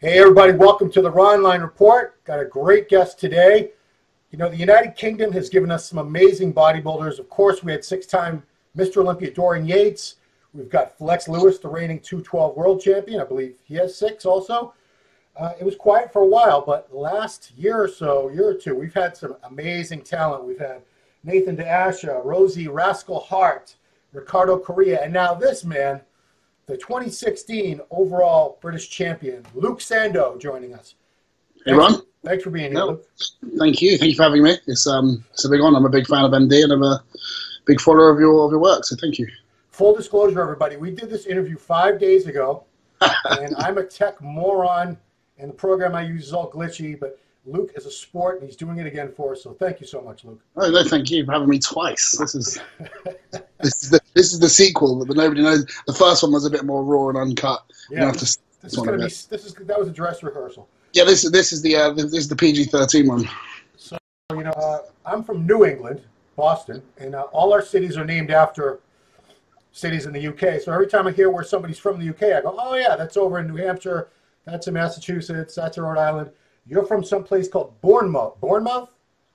Hey everybody, welcome to the Ronline Report. Got a great guest today. You know, the United Kingdom has given us some amazing bodybuilders. Of course, we had six-time Mr. Olympia Dorian Yates. We've got Flex Lewis, the reigning 212 world champion. I believe he has six also. It was quiet for a while, but last year or two, we've had some amazing talent. We've had Nathan DeAsha, Rosie Rascal Hart, Ricardo Correa, and now this man, the 2016 overall British champion, Luke Sandoe, joining us. Hey, Ron. Thanks for being here, Luke. Thank you. Thank you for having me. It's a big honor. I'm a big fan of MD and I'm a big follower of your work, so thank you. Full disclosure, everybody, we did this interview 5 days ago, and I'm a tech moron, and the program I use is all glitchy, but Luke is a sport, and he's doing it again for us, so thank you so much, Luke. Oh, no, thank you for having me twice. This is the sequel, but nobody knows. The first one was a bit more raw and uncut. Yeah, that was a dress rehearsal. Yeah, this is the PG-13 one. So, you know, I'm from New England, Boston, and all our cities are named after cities in the UK. So every time I hear where somebody's from the UK, I go, oh yeah, that's over in New Hampshire, that's in Massachusetts, that's in Rhode Island. You're from some place called Bournemouth. Bournemouth?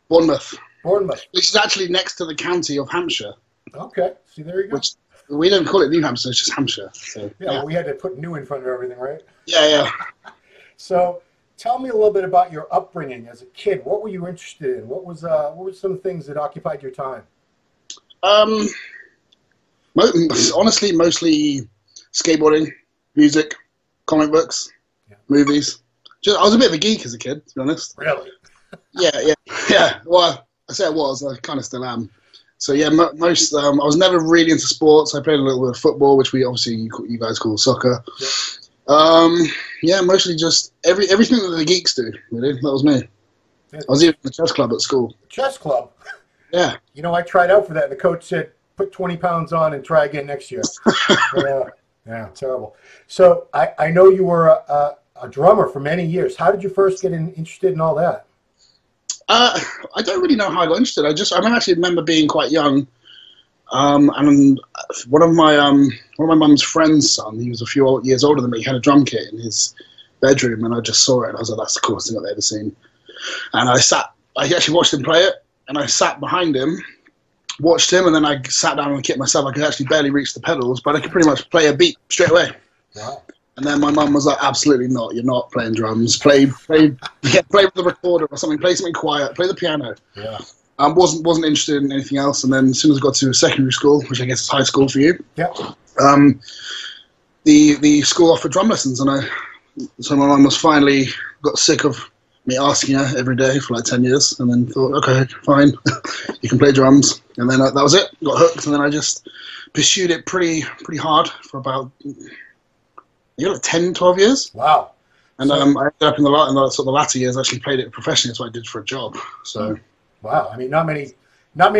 Bournemouth. Bournemouth. Which is actually next to the county of Hampshire. Okay. See, there you go. Which we don't call it New Hampshire, it's just Hampshire. So, yeah, well, we had to put new in front of everything, right? Yeah. So tell me a little bit about your upbringing as a kid. What were you interested in? What were some things that occupied your time? Honestly, mostly skateboarding, music, comic books, movies. I was a bit of a geek as a kid, to be honest. Really? Yeah. Well, I say I was. I kind of still am. So yeah, I was never really into sports. I played a little bit of football, which you guys call soccer. Yeah, mostly just everything that the geeks do. Really, that was me. I was even in the chess club at school. Chess club? Yeah. You know, I tried out for that, and the coach said, put 20 pounds on and try again next year. Yeah, terrible. So I know you were a drummer for many years. How did you first get interested in all that? I don't really know how I got interested. I actually remember being quite young, and one of my mum's friend's son, he was a few years older than me, he had a drum kit in his bedroom, and I just saw it, and I was like, that's the coolest thing I've ever seen. And I actually watched him play it, and I sat behind him, watched him, and then I sat down on the kit myself. I could actually barely reach the pedals, but I could pretty much play a beat straight away. Wow. And then my mum was like, absolutely not, you're not playing drums. Play with the recorder or something, play something quiet, play the piano. Yeah. Wasn't interested in anything else. And then as soon as I got to secondary school, which I guess is high school for you, the school offered drum lessons, and so my mum was finally got sick of me asking her every day for like 10 years, and then thought, okay, fine, you can play drums. And then that was it, got hooked, and then I just pursued it pretty hard for about 10, 12 years. Wow. And I ended up in the sort of the latter years actually played it professionally. That's what I did for a job. So. Wow. I mean, not many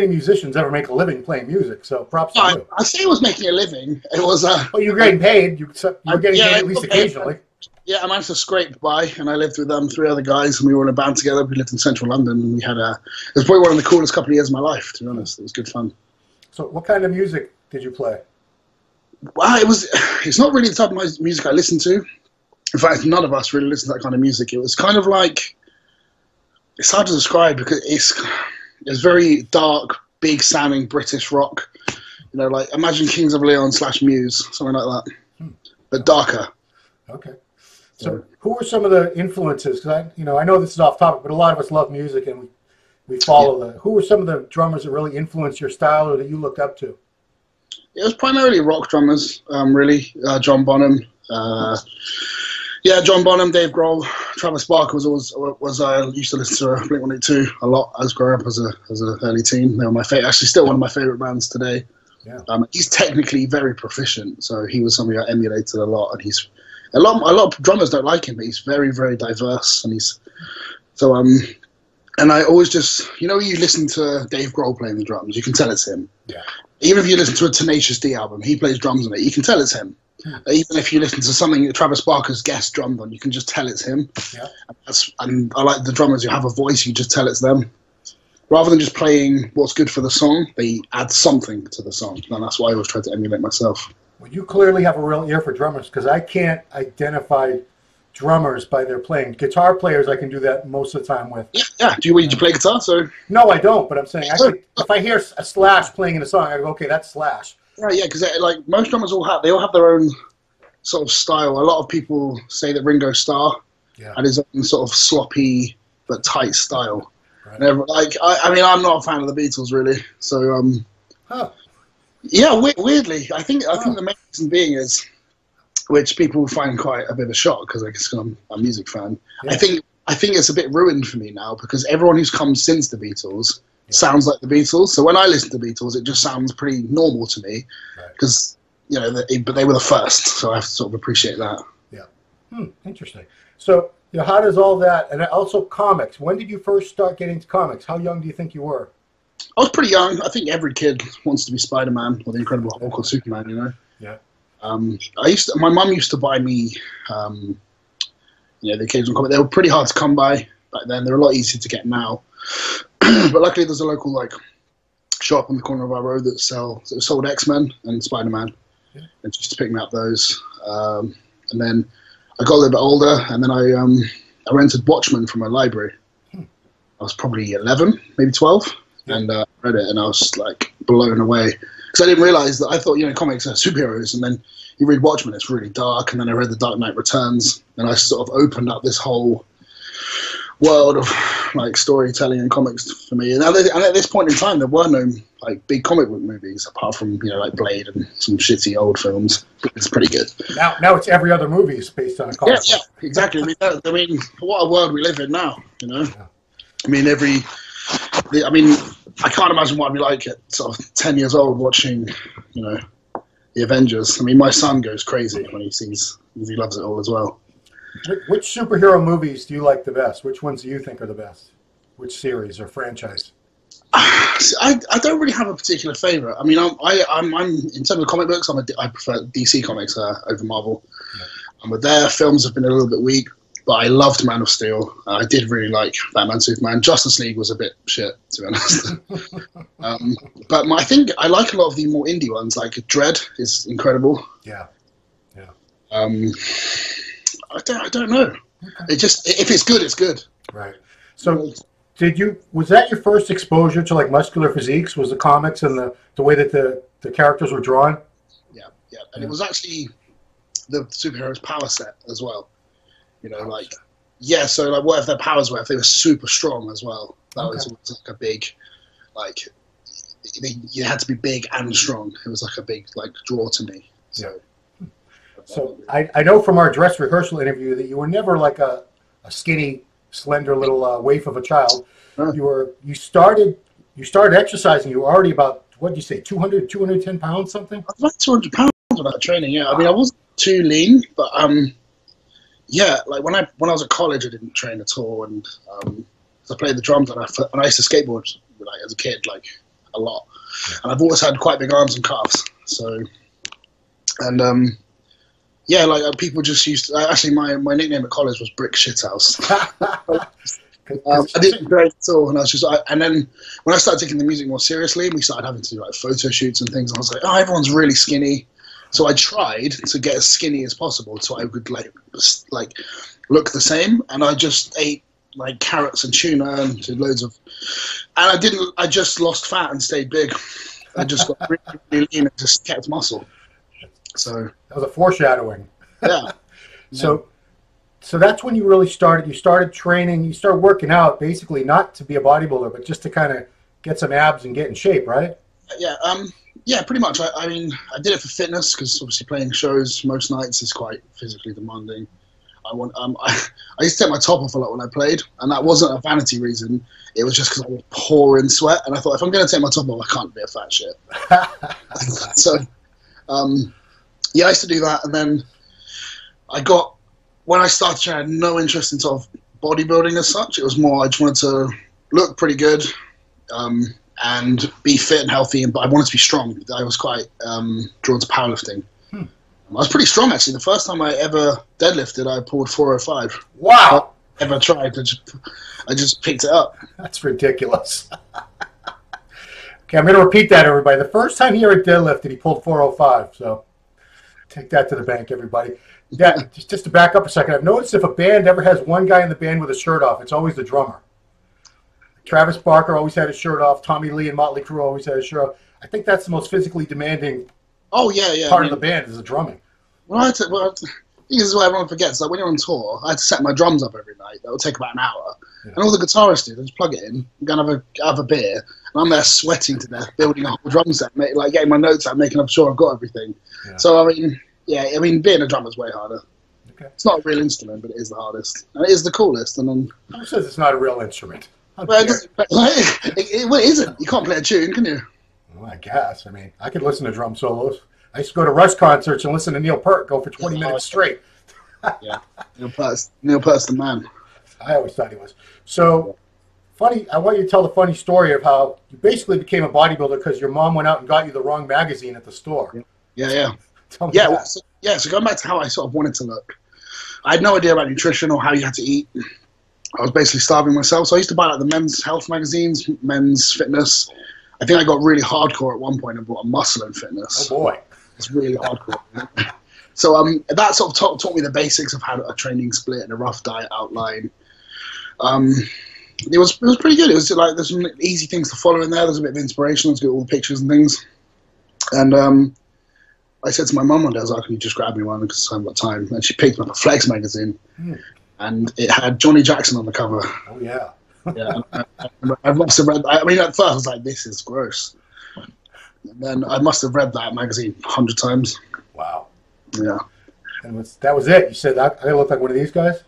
musicians ever make a living playing music. So props to you. I say I was making a living. It was. Well, you were getting paid. You were getting paid at least occasionally. Yeah, I managed to scrape by, and I lived with 3 other guys, and we were in a band together. We lived in central London, and it was probably one of the coolest couple of years of my life, to be honest. It was good fun. So what kind of music did you play? Well, it's not really the type of music I listen to. In fact, none of us really listen to that kind of music. It was kind of like, it's hard to describe because it's very dark, big sounding British rock. You know, like imagine Kings of Leon / Muse, something like that, but darker. Okay. So who were some of the influences? Because I know this is off topic, but a lot of us love music and we follow who were some of the drummers that really influenced your style or that you looked up to? It was primarily rock drummers, really. John Bonham. John Bonham, Dave Grohl, Travis Barker I used to listen to Blink-182 a lot as growing up as an early teen. They were my favorite, actually still one of my favorite bands today. Yeah. He's technically very proficient, so he was somebody I emulated a lot. And he's a lot of drummers don't like him, but he's very, very diverse, and and I always just, you listen to Dave Grohl playing the drums, you can tell it's him. Yeah. Even if you listen to a Tenacious D album, he plays drums on it, you can tell it's him. Even if you listen to something that Travis Barker's guest drummed on, you can just tell it's him. Yeah. And I like the drummers who have a voice, you just tell it's them. Rather than just playing what's good for the song, they add something to the song. And that's why I always try to emulate myself. Well, you clearly have a real ear for drummers, because I can't identify drummers by their playing. Guitar players, I can do that most of the time with. Yeah. Do you play guitar? So no, I don't. But I'm saying, if I hear a Slash playing in a song, I go, okay, that's Slash. Yeah, because like most drummers all have their own sort of style. A lot of people say that Ringo Starr had his own sort of sloppy but tight style. Right. Like I mean, I'm not a fan of the Beatles really. So yeah, weirdly, I think the main reason being is, which people find quite a bit of a shock because I guess I'm a music fan. Yeah. I think it's a bit ruined for me now because everyone who's come since the Beatles sounds like the Beatles. So when I listen to the Beatles, it just sounds pretty normal to me because but they were the first, so I have to sort of appreciate that. Yeah. Interesting. So how does all that, and also comics? When did you first start getting into comics? How young do you think you were? I was pretty young. I think every kid wants to be Spider-Man or the Incredible Hulk or Superman. Yeah. My mum used to buy me, the occasional comic. They were pretty hard to come by back then. They're a lot easier to get now. But luckily, there's a local shop on the corner of our road that sold X-Men and Spider-Man, and just to pick me up those. And then I got a little bit older, and then I rented Watchmen from a library. I was probably 11, maybe 12, and read it, and I was like blown away because I didn't realize that. I thought comics are superheroes, and then you read Watchmen, it's really dark, and then I read The Dark Knight Returns, and I sort of opened up this whole world of storytelling and comics for me. And at this point in time, there were no big comic book movies apart from Blade and some shitty old films. It's pretty good. Now it's every other movie is based on a comic. Yeah, exactly. I mean, what a world we live in now. Yeah. I mean, I can't imagine what I'd be like at sort of 10 years old watching, the Avengers. I mean, my son goes crazy when he loves it all as well. Which superhero movies do you like the best? Which ones do you think are the best? Which series or franchise? I don't really have a particular favorite. I mean, I'm in terms of comic books, I prefer DC comics over Marvel. Yeah. But their films have been a little bit weak. But I loved Man of Steel. I did really like Batman, Superman. Justice League was a bit shit, to be honest. But I think I like a lot of the more indie ones. Like Dread is incredible. Yeah. I don't know. Okay. It just, if it's good, it's good. Right. So was that your first exposure to muscular physiques? Was the comics and the way that the characters were drawn? Yeah. And it was actually the superheroes' power set as well. So whatever their powers were, if they were super strong as well, that was a big, you had to be big and strong. It was a big draw to me. So. Yeah. So I know from our dress rehearsal interview that you were never a skinny, slender little waif of a child. You started exercising. You were already about, what did you say, 200, 210 pounds, something? I was about 200 pounds without training. Yeah, I mean I wasn't too lean, but yeah, when I was at college, I didn't train at all, and I played the drums, and I used to skateboard as a kid, a lot, and I've always had quite big arms and calves. So, and people just used to, actually my nickname at college was Brick Shithouse. I didn't train at all, and I was just, and then when I started taking the music more seriously, we started having to do photo shoots and things. And I was like, oh, everyone's really skinny. So I tried to get as skinny as possible so I could look the same, and I just ate carrots and tuna and did loads of, and I just lost fat and stayed big. I just got really, really lean and just kept muscle. So that was a foreshadowing. Yeah. So that's when you really started. You started training. You started working out, basically not to be a bodybuilder, but just to kind of get some abs and get in shape, right? Yeah. Yeah, pretty much. I mean, I did it for fitness because obviously playing shows most nights is quite physically demanding. I used to take my top off a lot when I played, and that wasn't a vanity reason. It was just because I would pour in sweat, and I thought if I'm going to take my top off, I can't be a fat shit. So, yeah, I used to do that, and then when I started training, I had no interest in sort of bodybuilding as such. It was more I just wanted to look pretty good. And be fit and healthy, but I wanted to be strong. I was quite drawn to powerlifting. I was pretty strong, actually. The first time I ever deadlifted, I pulled 405. Wow! I never tried. I just picked it up. That's ridiculous. Okay, I'm going to repeat that, everybody. The first time he ever deadlifted, he pulled 405. So Take that to the bank, everybody. Yeah, just to back up a second, I've noticed if a band ever has one guy in the band with a shirt off, it's always the drummer. Travis Barker always had his shirt off. Tommy Lee and Motley Crue always had his shirt off. I think that's the most physically demanding part of the band is the drumming. This is what everyone forgets. Like when you're on tour, I had to set my drums up every night. That would take about an hour. Yeah. And all the guitarists do, they just plug it in, go and have a beer, and I'm there sweating to death, building a whole drum set, like getting my notes out, making sure I've got everything. Yeah. So, I mean, being a drummer is way harder. Okay. It's not a real instrument, but it is the hardest. And it is the coolest. And then who says it's not a real instrument? Well, it isn't. You can't play a tune, can you? Well, I guess. I mean, I could listen to drum solos. I used to go to Rush concerts and listen to Neil Peart go for 20 minutes straight. Yeah, Neil Peart's the man. I always thought he was. So, funny, I want you to tell the funny story of how you basically became a bodybuilder because your mom went out and got you the wrong magazine at the store. Yeah. Tell me that. So going back to how I sort of wanted to look, I had no idea about nutrition or how you had to eat. I was basically starving myself. So I used to buy like the men's health magazines, men's fitness. I think I got really hardcore at one point and bought a Muscle and Fitness. Oh, boy. It's really hardcore. So that sort of taught me the basics of how a training split and a rough diet outline. It was pretty good. It was like there's some easy things to follow in there. There's a bit of inspiration. Let's get all the pictures and things. And I said to my mum one day, I was like, "Can you just grab me one because I haven't got time?" And she picked up a Flex magazine, and it had Johnny Jackson on the cover. Oh yeah. Yeah. I must have read. I mean, at first I was like, "This is gross." And then I must have read that magazine 100 times. Wow. Yeah. And that was it. You said I look like one of these guys.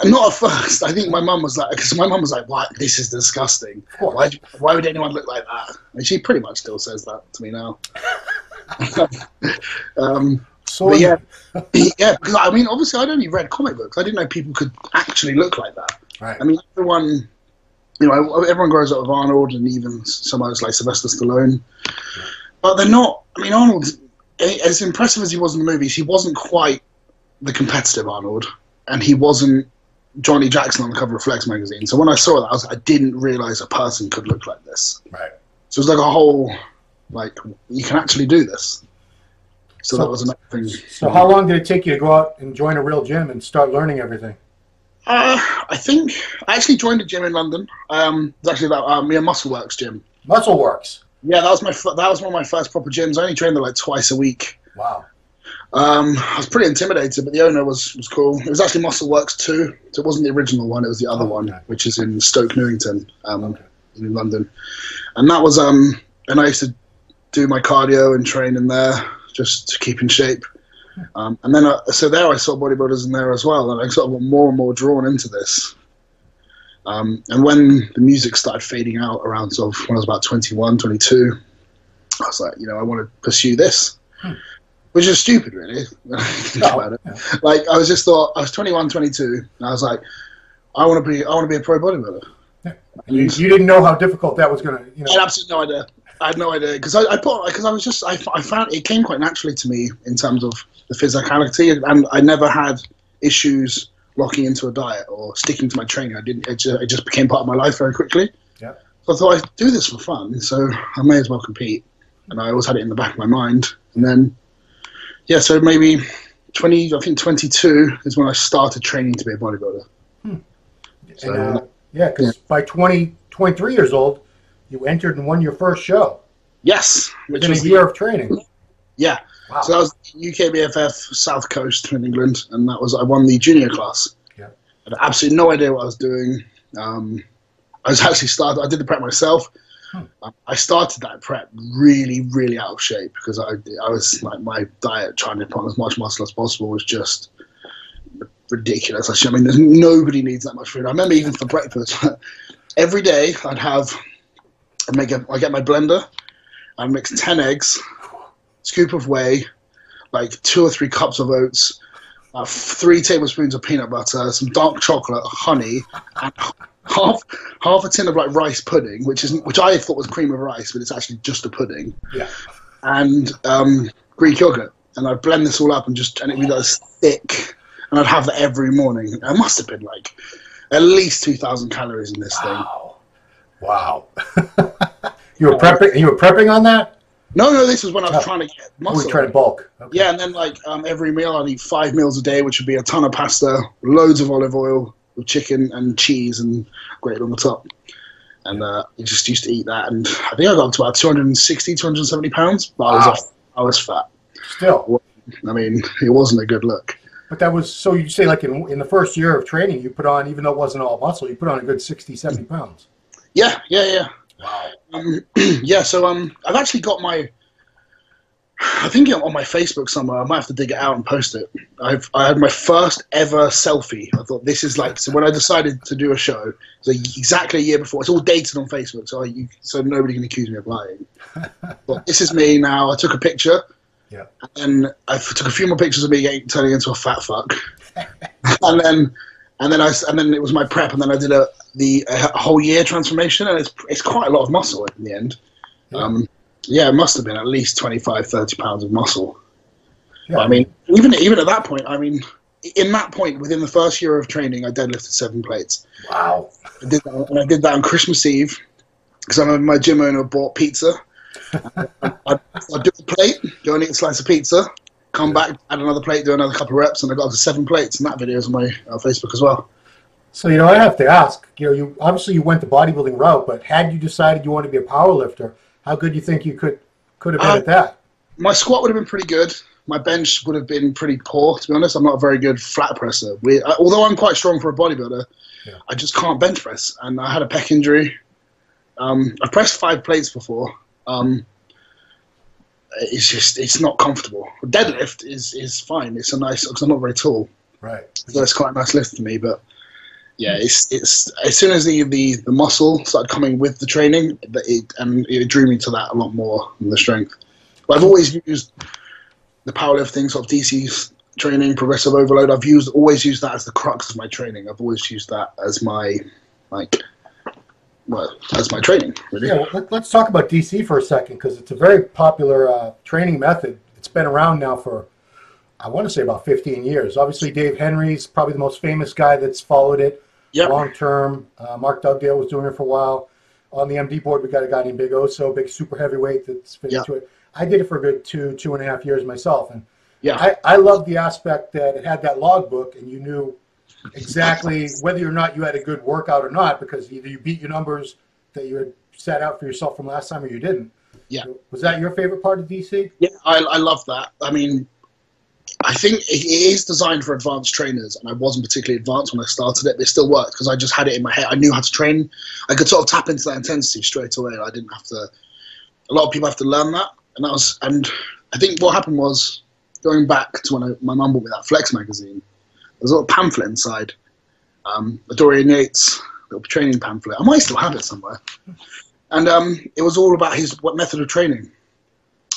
Not at first. I think my mum was like, because my mum was like, "What? This is disgusting. Why would anyone look like that?" And she pretty much still says that to me now. But yeah, because I mean, obviously, I'd only read comic books. I didn't know people could actually look like that. Right. I mean, everyone grows up with Arnold and even some others like Sylvester Stallone, but they're not. I mean, Arnold, as impressive as he was in the movies, he wasn't quite the competitive Arnold, and he wasn't Johnny Jackson on the cover of Flex magazine. So when I saw that, I didn't realize a person could look like this. Right. So it was like a whole, like, you can actually do this. So that was another thing. So how long did it take you to go out and join a real gym and start learning everything? I think I actually joined a gym in London. It was actually that Muscleworks gym. Muscleworks. Yeah, that was one of my first proper gyms. I only trained there like twice a week. Wow. I was pretty intimidated, but the owner was cool. It was actually Muscleworks 2. So it wasn't the original one. It was the other one, which is in Stoke Newington, in London. And that was and I used to do my cardio and train in there just to keep in shape. And then so there I saw bodybuilders in there as well, and I sort of got more and more drawn into this. And when the music started fading out around sort of when I was about 21, 22, I was like, I want to pursue this. Which is stupid, really. Think about it. Like I was 21, 22, and I was like, I want to be a pro bodybuilder. Yeah. You didn't know how difficult that was going to. I had absolutely no idea. I had no idea because I found it came quite naturally to me in terms of the physicality, and I never had issues locking into a diet or sticking to my training. It just became part of my life very quickly. Yeah. So I thought I'd do this for fun, so I may as well compete, and I always had it in the back of my mind, and then. Yeah, so maybe 22 is when I started training to be a bodybuilder. So, because by 23 years old, you entered and won your first show. Yes. Within a year of training. Yeah. Wow. So that was UKBFF South Coast in England, and I won the junior class. Yeah. I had absolutely no idea what I was doing. I did the prep myself. I started that prep really, really out of shape because I was like my diet trying to put on as much muscle as possible was just ridiculous. I mean, nobody needs that much food. I remember even for breakfast, every day I get my blender, I'd mix 10 eggs, scoop of whey, like 2 or 3 cups of oats, 3 tablespoons of peanut butter, some dark chocolate, honey, and half a tin of like rice pudding, which I thought was cream of rice, but it's actually just a pudding. Yeah. And Greek yogurt, and I'd blend this all up and it'd be like thick, and I'd have that every morning. It must have been like at least 2,000 calories in this thing. Wow. You were prepping on that? No, this was when I was trying to get muscle. We tried to bulk. Okay. Yeah, and then like every meal I'd eat 5 meals a day, which would be a ton of pasta, loads of olive oil with chicken and cheese and grated on the top. And I just used to eat that, and I think I got up to about 260, 270 pounds, but I was fat. Still. I mean, it wasn't a good look. But that was, so you say like in the first year of training, you put on, even though it wasn't all muscle, you put on a good 60, 70 pounds. Yeah. Wow. So I've actually got I think on my Facebook somewhere. I might have to dig it out and post it. I had my first ever selfie. I thought this is like, so when I decided to do a show, so exactly a year before. It's all dated on Facebook, so nobody can accuse me of lying. But this is me now. I took a picture. Yeah. And I took a few more pictures of me turning into a fat fuck. and then it was my prep, and then I did a whole year transformation, and it's quite a lot of muscle in the end. Yeah. It must have been at least 25, 30 pounds of muscle. Yeah. I mean, even at that point, I mean, in that point, within the first year of training, I deadlifted 7 plates. Wow. I did that on Christmas Eve, because I remember my gym owner bought pizza. I'd do a plate, go and eat a slice of pizza, come back, add another plate, do another couple of reps, and I got up to 7 plates, and that video is on my Facebook as well. So, I have to ask, you obviously you went the bodybuilding route, but had you decided you wanted to be a power lifter, how good do you think you could have been at that? My squat would have been pretty good. My bench would have been pretty poor, to be honest. I'm not a very good flat presser. Although I'm quite strong for a bodybuilder, I just can't bench press, and I had a pec injury. I pressed 5 plates before. It's not comfortable. Deadlift is fine. It's a nice, because I'm not very tall. Right. So it's quite a nice lift for me, but yeah, it's as soon as the muscle started coming with the training, it drew me to that a lot more than the strength. But I've always used the powerlifting sort of DC training, progressive overload. I've always used that as the crux of my training. I've always used that as my as my training, really. Yeah, well, let's talk about DC for a second, because it's a very popular training method. It's been around now for, I want to say, about 15 years. Obviously, Dave Henry's probably the most famous guy that's followed it long term. Mark Dugdale was doing it for a while. On the MD board, we got a guy named Big Oso, big super heavyweight that's fit into it. I did it for a good 2.5 years myself, and I love the aspect that it had that logbook, and you knew exactly whether or not you had a good workout or not, because either you beat your numbers that you had set out for yourself from last time or you didn't. Yeah. Was that your favorite part of DC? Yeah, I love that. I mean, I think it is designed for advanced trainers, and I wasn't particularly advanced when I started it, but it still worked because I just had it in my head. I knew how to train. I could sort of tap into that intensity straight away. I didn't have to. A lot of people have to learn that, and I think what happened was, going back to when my mum bought me that Flex magazine, there's a little pamphlet inside, a Dorian Yates little training pamphlet. I might still have it somewhere, and it was all about his method of training.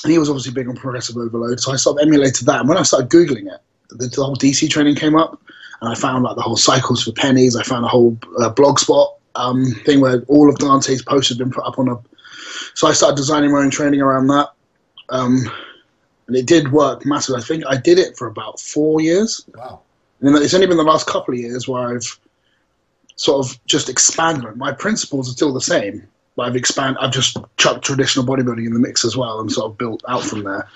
And he was obviously big on progressive overload, so I sort of emulated that. And when I started Googling it, the whole DC training came up, and I found like the whole cycles for pennies. I found a whole blogspot thing where all of Dante's posts had been put up on a. So I started designing my own training around that, and it did work massive. I think I did it for about 4 years. Wow! And it's only been the last couple of years where I've sort of just expanded on it. My principles are still the same. I've just chucked traditional bodybuilding in the mix as well and sort of built out from there.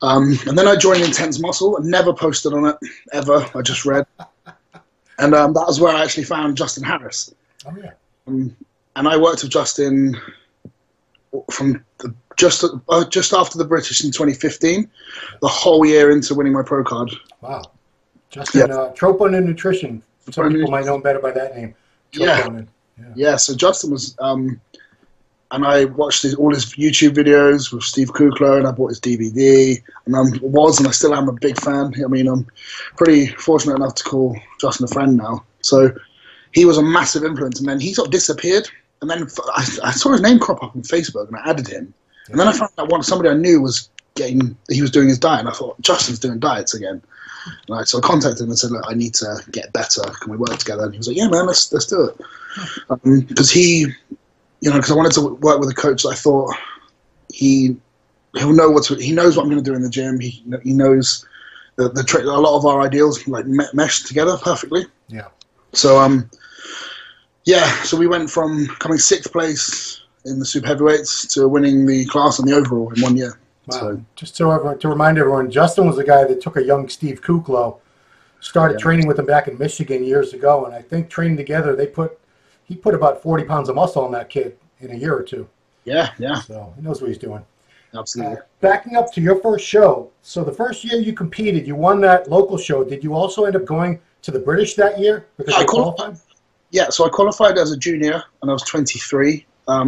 And then I joined Intense Muscle and never posted on it, ever. I just read. And that was where I actually found Justin Harris. Oh, yeah. And I worked with Justin from just after the British in 2015, the whole year into winning my pro card. Wow. Justin, Troponin and Nutrition. Some people might know him better by that name. Troponin. Yeah, so Justin was, and I watched all his YouTube videos with Steve Kukla, and I bought his DVD, and I still am a big fan. I mean, I'm pretty fortunate enough to call Justin a friend now. So he was a massive influence, and then he sort of disappeared, and then I saw his name crop up on Facebook, and I added him, and then I found out somebody I knew he was doing his diet, and I thought, Justin's doing diets again. Right, so I contacted him and said, look, I need to get better. Can we work together? And he was like, yeah, man, let's do it. Because because I wanted to work with a coach that I thought he knows what I'm going to do in the gym. He knows a lot of our ideals like mesh together perfectly. Yeah. So so we went from coming 6th place in the super heavyweights to winning the class and the overall in 1 year. Wow. So, Just to remind everyone, Justin was the guy that took a young Steve Kuklo, started training with him back in Michigan years ago, and I think training together, he put about 40 pounds of muscle on that kid in a year or two. yeah. So he knows what he's doing. Absolutely. Backing up to your first show, so the first year you competed, you won that local show. Did you also end up going to the British that year? Because you qualified? Yeah, so I qualified as a junior, and I was 23.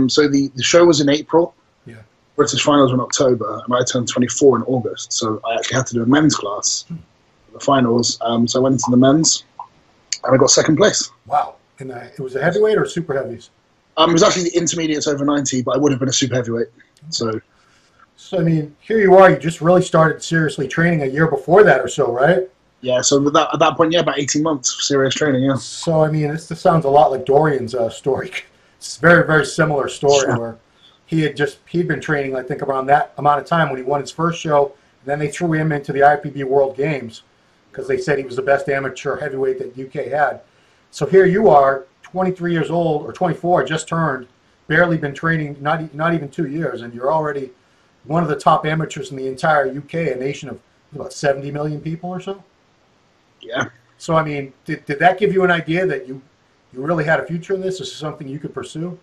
So the show was in April. Yeah. British finals were in October, and I turned 24 in August. So I actually had to do a men's class for the finals. So I went into the men's, and I got second place. Wow. And it was a heavyweight or super heavies? It was actually the intermediates over 90, but I would have been a super heavyweight. So I mean, here you are. You just really started seriously training a year before that or so, right? Yeah, so at that point, about 18 months of serious training, yeah. So, I mean, this sounds a lot like Dorian's story. It's a very, very similar story where he'd been training, I think, around that amount of time when he won his first show, and then they threw him into the IPB World Games because they said he was the best amateur heavyweight that UK had. So here you are, 23 years old, or 24, just turned, barely been training, not even 2 years, and you're already one of the top amateurs in the entire UK, a nation of about 70 million people or so? Yeah. So, I mean, did that give you an idea that you really had a future in this? Is this something you could pursue?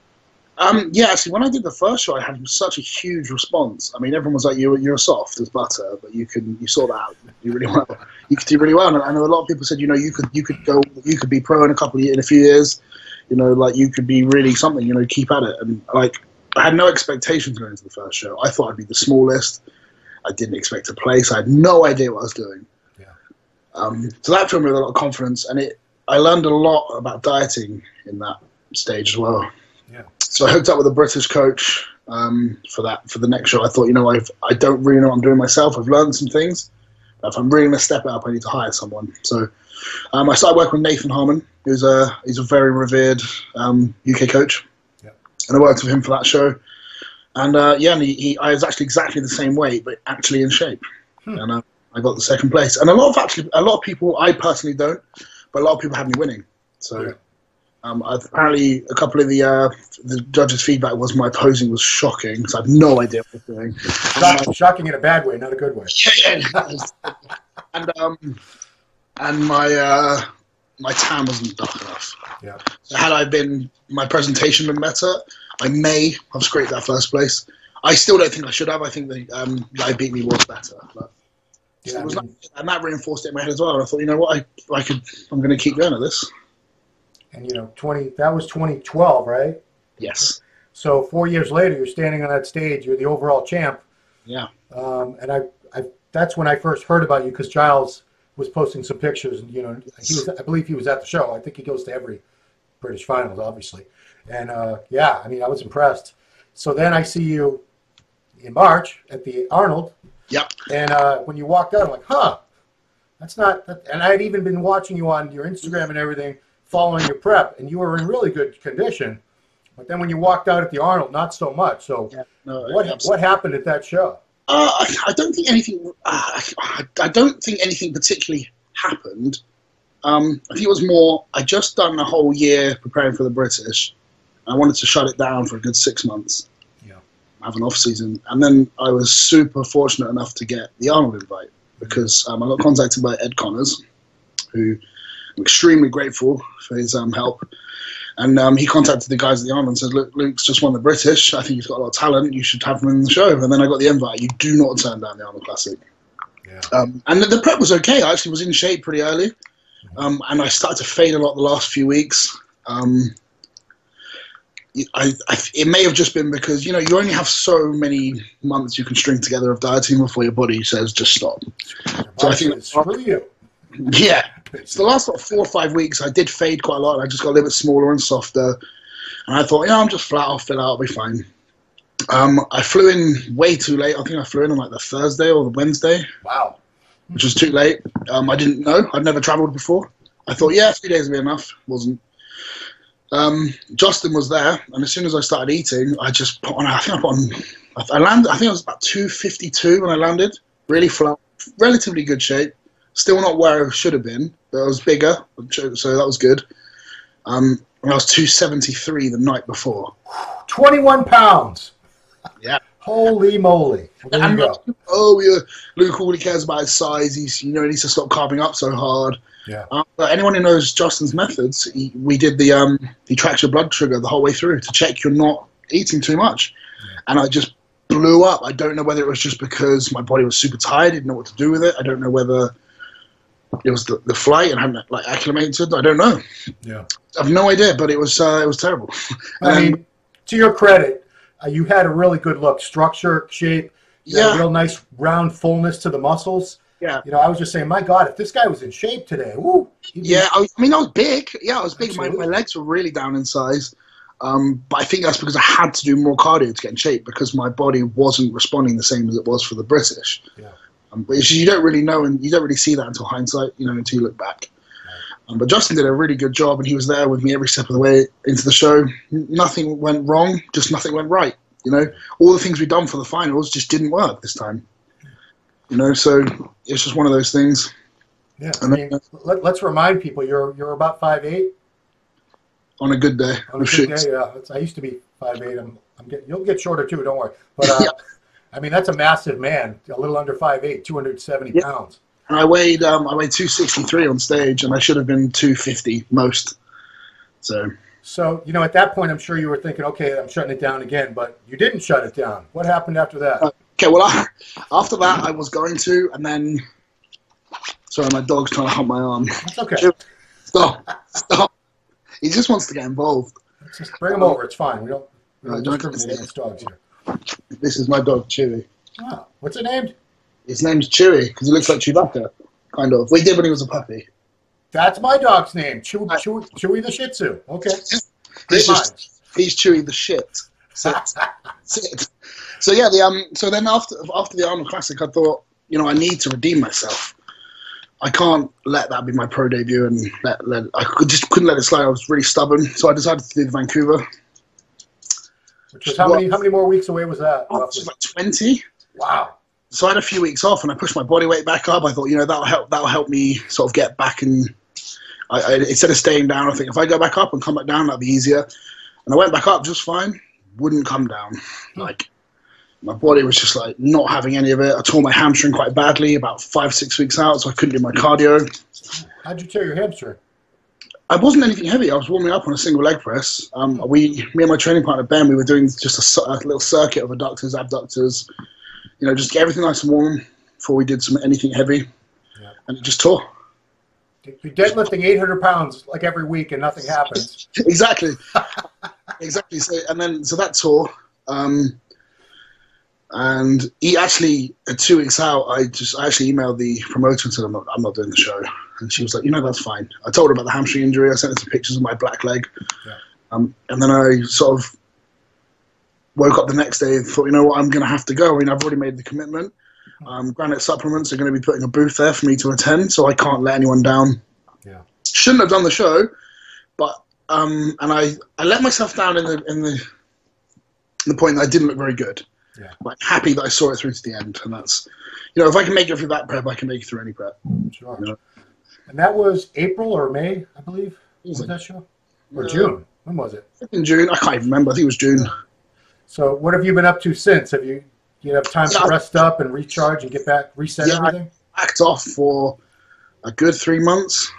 Yeah, actually, when I did the first show, I had such a huge response. I mean, everyone was like, "You're soft as butter, but you sort that out. You really well. You could do really well." And I know a lot of people said, you could be pro in in a few years. Like you could be really something. Keep at it. And like, I had no expectations going into the first show. I thought I'd be the smallest. I didn't expect to place. I had no idea what I was doing. So that filled me with a lot of confidence, and I learned a lot about dieting in that stage as well. Yeah. So I hooked up with a British coach for the next show. I thought, I don't really know what I'm doing myself. I've learned some things. But if I'm really going to step it up, I need to hire someone. So I started working with Nathan Harmon, he's a very revered UK coach. Yeah. And I worked with him for that show. And I was actually exactly the same weight, but actually in shape. And I got the second place, and a lot of people. I personally don't, but a lot of people had me winning. So, apparently, a couple of the judges' feedback was my posing was shocking. So I have no idea what I was doing. Shocking in a bad way, not a good way. And my tan wasn't dark enough. Yeah. So had my presentation been better, I may have scraped that first place. I still don't think I should have. I think the guy beat me was better. But yeah, and that reinforced it in my head as well. And I thought, I'm going to keep going at this. And that was 2012, right? Yes. So 4 years later, you're standing on that stage. You're the overall champ. Yeah. And that's when I first heard about you because Giles was posting some pictures, and I believe he was at the show. I think he goes to every British finals, obviously. And I mean, I was impressed. So then I see you in March at the Arnold. Yep. And when you walked out, I'm like, that's not. And I had even been watching you on your Instagram and everything, following your prep, and you were in really good condition. But then when you walked out at the Arnold, not so much. So what happened at that show? I don't think anything. I don't think anything particularly happened. I think it was more. I just done a whole year preparing for the British. I wanted to shut it down for a good 6 months. Have an off season, and then I was super fortunate enough to get the Arnold invite because I got contacted by Ed Connors, who I'm extremely grateful for his help. And he contacted the guys at the Arnold and said, "Look, Luke's just won the British. I think he's got a lot of talent. You should have him in the show." And then I got the invite. You do not turn down the Arnold Classic. Yeah. And the prep was okay. I actually was in shape pretty early, and I started to fade a lot the last few weeks. It may have just been because you only have so many months you can string together of dieting before your body says just stop. So I think screw you. Yeah. So the last 4 or 5 weeks I did fade quite a lot. I just got a little bit smaller and softer, and I thought, I'm just flat. I'll fill out. I'll be fine. I flew in way too late. I think I flew in on like the Thursday or the Wednesday. Wow. Which was too late. I didn't know. I'd never travelled before. I thought, 3 days would be enough. Wasn't. Justin was there, and as soon as I started eating, I just put on. I landed. I think I was about 252 when I landed. Really flat, relatively good shape. Still not where I should have been, but I was bigger, so that was good. And I was 273 the night before. 21 pounds. Yeah. Holy moly. Well, there you go. Oh, yeah. Luke, all he cares about his size. He's, he needs to stop carving up so hard. Yeah. But anyone who knows Justin's methods, we did he tracks your blood sugar the whole way through to check you're not eating too much. Yeah. And I just blew up. I don't know whether it was just because my body was super tired, didn't know what to do with it. I don't know whether it was the flight and hadn't like acclimated. I don't know. Yeah. I have no idea, but it was terrible. I mean, to your credit, you had a really good look, structure, shape, a real nice round fullness to the muscles. Yeah. You know, I was just saying, my God, if this guy was in shape today, woo. Yeah, I was big. Yeah, I was big. My Absolutely. legs were really down in size. But I think that's because I had to do more cardio to get in shape because my body wasn't responding the same as it was for the British. Yeah. But you don't really know, and you don't really see that until hindsight, until you look back. Right. But Justin did a really good job, and he was there with me every step of the way into the show. Nothing went wrong, just nothing went right. All the things we'd done for the finals just didn't work this time. So it's just one of those things. Yeah, I mean, let's remind people you're about 5'8". On a good day. On a good day, yeah. I used to be 5'8". You'll get shorter too, don't worry. But I mean, that's a massive man, a little under 5'8", 270 pounds. And I weighed 263 on stage, and I should have been 250 most. So at that point, I'm sure you were thinking, okay, I'm shutting it down again, but you didn't shut it down. What happened after that? Okay, well, after that, I was going to, and then, sorry, my dog's trying to hump my arm. That's okay. Stop. He just wants to get involved. Let's just bring him over. It's fine. We don't discriminate against dogs here. This is my dog, Chewy. Ah, what's it named? His name's Chewy, because he looks like Chewbacca, kind of. We did when he was a puppy. That's my dog's name, Chewy the Shih Tzu. Okay. He's Chewy the shit. Sit. So yeah, so then after the Arnold Classic, I thought, I need to redeem myself. I can't let that be my pro debut, and I couldn't let it slide. I was really stubborn, so I decided to do the Vancouver. Which was how many more weeks away was that? It was like 20. Wow. So I had a few weeks off, and I pushed my body weight back up. I thought, that'll help me sort of get back, and instead of staying down, I think if I go back up and come back down, that'll be easier. And I went back up just fine. Wouldn't come down. Like, my body was just like not having any of it. I tore my hamstring quite badly about 5-6 weeks out, so I couldn't do my cardio. How'd you tear your hamstring? I wasn't anything heavy. I was warming up on a single leg press. Me and my training partner Ben, we were doing just a little circuit of adductors, abductors. Just get everything nice and warm before we did anything heavy, and it just tore. You're deadlifting 800 pounds like every week, and nothing happens. Exactly. Exactly. So that tore. And he actually, 2 weeks out, I actually emailed the promoter and said, I'm not doing the show. And she was like, that's fine. I told her about the hamstring injury. I sent her some pictures of my black leg. Yeah. And then I sort of woke up the next day and thought, I'm going to have to go. I mean, I've already made the commitment. Granite Supplements are going to be putting a booth there for me to attend, so I can't let anyone down. Yeah. Shouldn't have done the show, but and I let myself down in the point that I didn't look very good. Yeah. But I'm happy that I saw it through to the end, and that's, if I can make it through that prep, I can make it through any prep. Sure. And that was April or May, I believe. Was that show? Or June? When was it? In June. I can't even remember. I think it was June. So what have you been up to since? Have you have time to rest up and recharge and get back, reset everything? I backed off for a good 3 months.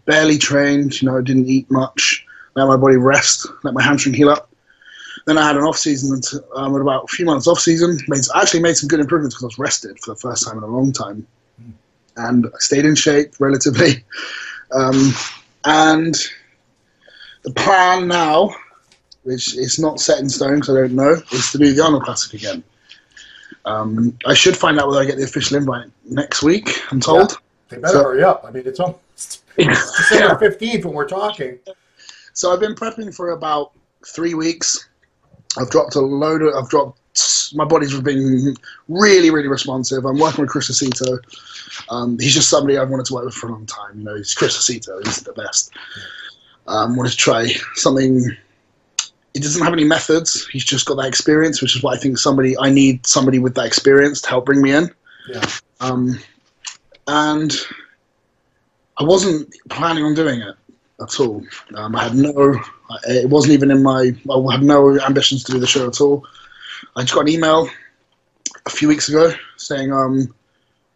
Barely trained. I didn't eat much. Let my body rest. Let my hamstring heal up. Then I had an off season, and about a few months off season, I actually made some good improvements because I was rested for the first time in a long time, and I stayed in shape relatively. And the plan now, which is not set in stone because I don't know, is to do the Arnold Classic again. I should find out whether I get the official invite next week, I'm told. Yeah, they better hurry up. I mean, it's almost December 15th when we're talking. So I've been prepping for about 3 weeks. I've dropped my body's been really, really responsive. I'm working with Chris Aceto. He's just somebody I've wanted to work with for a long time. He's Chris Aceto. He's the best. Wanted to try something. He doesn't have any methods. He's just got that experience, which is what I think I need somebody with that experience to help bring me in. Yeah. And I wasn't planning on doing it. at all. I had no. It wasn't even in my. I had no ambitions to do the show at all. I just got an email a few weeks ago saying, "Do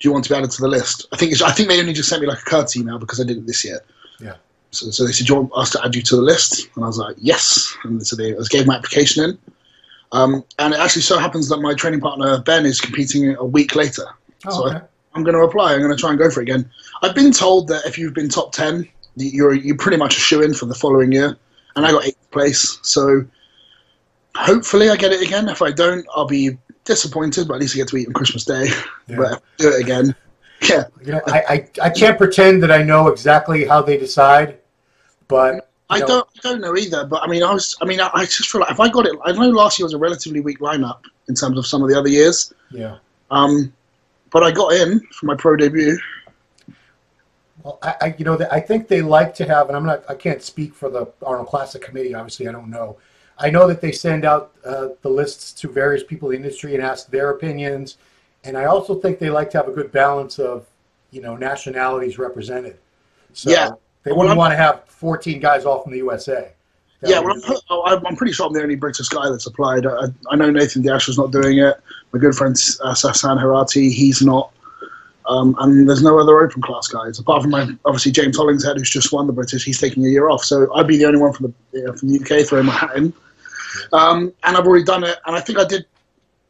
you want to be added to the list?" I think they only just sent me like a courtesy email because I didn't this year. Yeah. So they said, "Do you want us to add you to the list?" And I was like, "Yes." And so they gave my application in. And it actually so happens that my training partner Ben is competing a week later. Oh, okay. So I'm going to apply. I'm going to try and go for it again. I've been told that if you've been top 10, you're pretty much a shoo-in for the following year. And I got 8th place. So hopefully I get it again. If I don't, I'll be disappointed, but at least I get to eat on Christmas Day. Yeah. But if I do it again, yeah. You know, I can't pretend that I know exactly how they decide, but I don't know either. But I just feel like if I got it, I know last year was a relatively weak lineup in terms of some of the other years. Yeah. But I got in for my pro debut. Well, I think they like to have, and I can't speak for the Arnold Classic committee. Obviously, I don't know. I know that they send out the lists to various people in the industry and ask their opinions. And I also think they like to have a good balance of, nationalities represented. So yeah. They wouldn't want to have 14 guys all from the USA. I'm pretty sure I'm the only British guy that's applied. I know Nathan Diasher's not doing it. My good friend Sassan Harati, he's not. And there's no other open class guys apart from obviously James Hollingshead, who's just won the British. He's taking a year off, so I'd be the only one from the UK throwing my hat in. And I've already done it, and I think I did.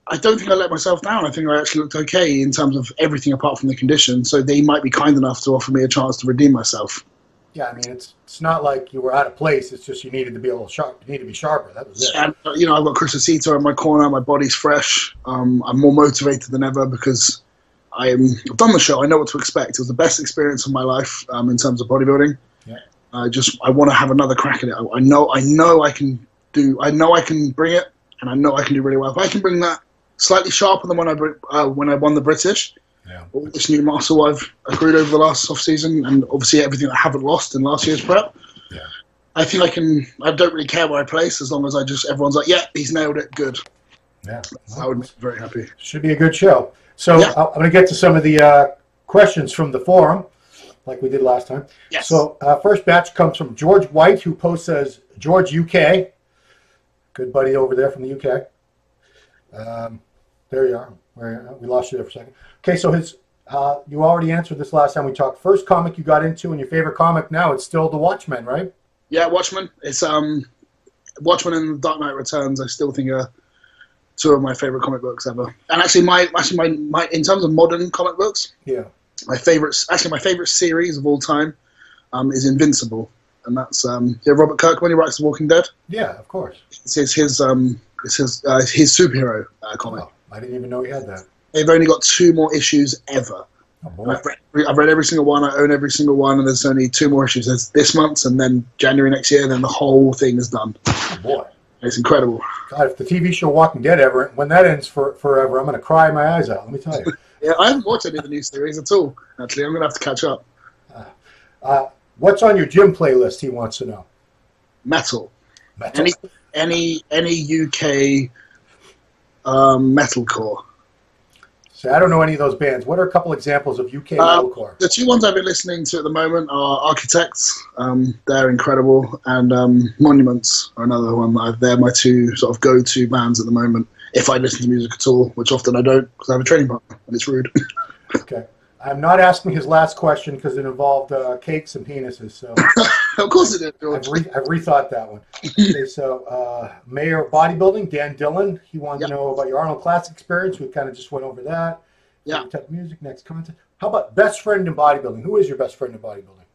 I don't think I let myself down. I think I actually looked okay in terms of everything apart from the condition. So they might be kind enough to offer me a chance to redeem myself. Yeah, I mean, it's not like you were out of place. It's just you needed to be a little sharp. You need to be sharper. That was it. And I've got Chris Acito in my corner. My body's fresh. I'm more motivated than ever because I've done the show. I know what to expect. It was the best experience of my life in terms of bodybuilding. Yeah. I want to have another crack at it. I know I can do. I know I can bring it, and I know I can do really well. If I can bring that slightly sharper than when I won the British. Yeah. All this new muscle I've accrued over the last off season, and obviously everything I haven't lost in last year's prep. Yeah. I think I can. I don't really care where I place as long as everyone's like, yeah, he's nailed it, good. Yeah, I would be very happy. Should be a good show. So yeah. I'm going to get to some of the questions from the forum, like we did last time. Yes. So first batch comes from George White, who posts as George UK. Good buddy over there from the UK. There you are. We lost you there for a second. Okay, so you already answered this last time we talked. First comic you got into and your favorite comic now, it's still The Watchmen, right? Yeah, Watchmen. It's Watchmen and Dark Knight Returns. I still think are two of my favorite comic books ever. And actually, my in terms of modern comic books, yeah, my favorite series of all time is Invincible, and that's Robert Kirkman. He writes The Walking Dead. Yeah, of course. It's his superhero comic. Oh, I didn't even know he had that. They've only got 2 more issues ever. Oh, boy. I've read every single one. I own every single one, and there's only 2 more issues. There's this month, and then January next year, and then the whole thing is done. Oh, boy. It's incredible. God, if the TV show Walking Dead when that ends forever, I'm going to cry my eyes out, let me tell you. Yeah, I haven't watched any of the new series at all, actually. I'm going to have to catch up. What's on your gym playlist, he wants to know? Metal. Any UK metalcore. So I don't know any of those bands. What are a couple examples of UK metalcore? The 2 ones I've been listening to at the moment are Architects. They're incredible. And Monuments are another one. They're my 2 sort of go-to bands at the moment. If I listen to music at all, which often I don't because I have a training partner and it's rude. Okay. I'm not asking his last question because it involved cakes and penises. So of course it did, George. I've rethought that one. Okay, so Mayor of Bodybuilding, Dan Dillon, he wanted to know about your Arnold Classic experience. We kind of just went over that. Yeah. Type of music, next content. How about best friend in bodybuilding? Who is your best friend in bodybuilding?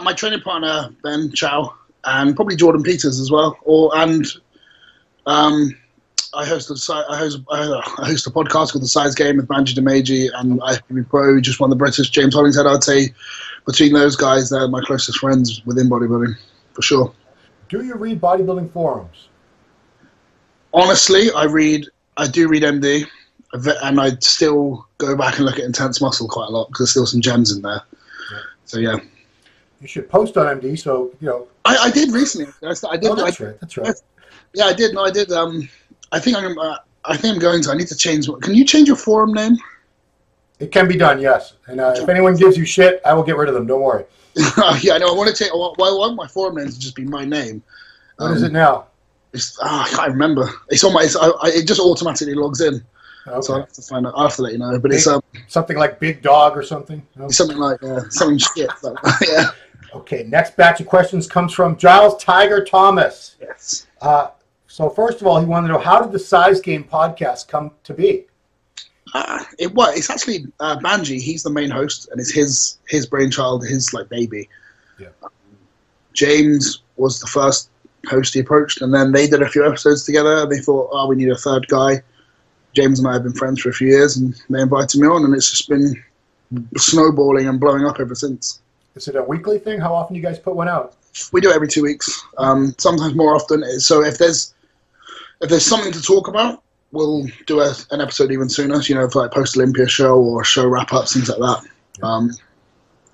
My training partner, Ben Chow, and probably Jordan Peters as well. I host a podcast called the Sass Game with Banji Demeji, and IFBB Pro just won the British. James Hollingshead. I'd say between those guys, they're my closest friends within bodybuilding, for sure. Do you read bodybuilding forums? Honestly, I do read MD, and I still go back and look at Intense Muscle quite a lot because there's still some gems in there. Yeah. So yeah. You should post on MD, so you know. I did recently. I did. Oh, that's right. That's right. Yeah, I did. No, I did. I think I'm going to. I need to change. Can you change your forum name? It can be done, yes. And if anyone gives you shit, I will get rid of them. Don't worry. Yeah, I know. I want to take. Well, I want my forum name to just be my name. What is it now? I can't remember. It's on my. It just automatically logs in. Okay. So I have to find out. I have to let you know. But Big, it's something like Big Dog or something. No? it's something like something shit. Like, yeah. Okay. Next batch of questions comes from Giles Tiger Thomas. Yes. So first of all, he wanted to know, how did the Sass Game podcast come to be? It's actually Banji. He's the main host, and it's his brainchild, his like baby. Yeah. James was the first host he approached, and then they did a few episodes together. And they thought, oh, we need a third guy. James and I have been friends for a few years, and they invited me on, and it's just been snowballing and blowing up ever since. Is it a weekly thing? How often do you guys put one out? We do it every 2 weeks, sometimes more often. So if there's something to talk about, we'll do an episode even sooner. You know, for like post-Olympia show or show wrap-ups, things like that. Yeah.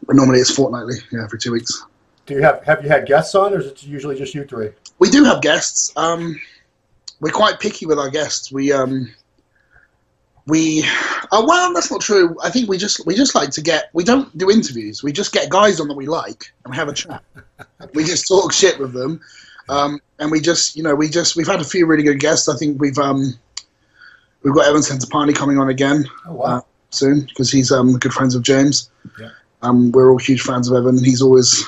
But normally it's fortnightly, every 2 weeks. Do you have you had guests on, or is it usually just you three? We do have guests. We're quite picky with our guests. Well, that's not true. I think we just like to get. We don't do interviews. We just get guys on that we like and we have a chat. We just talk shit with them, and we've had a few really good guests. I think we've got Evan Centopani coming on again. Oh, wow. Soon, because he's good friends with James. Yeah. We're all huge fans of Evan. He's always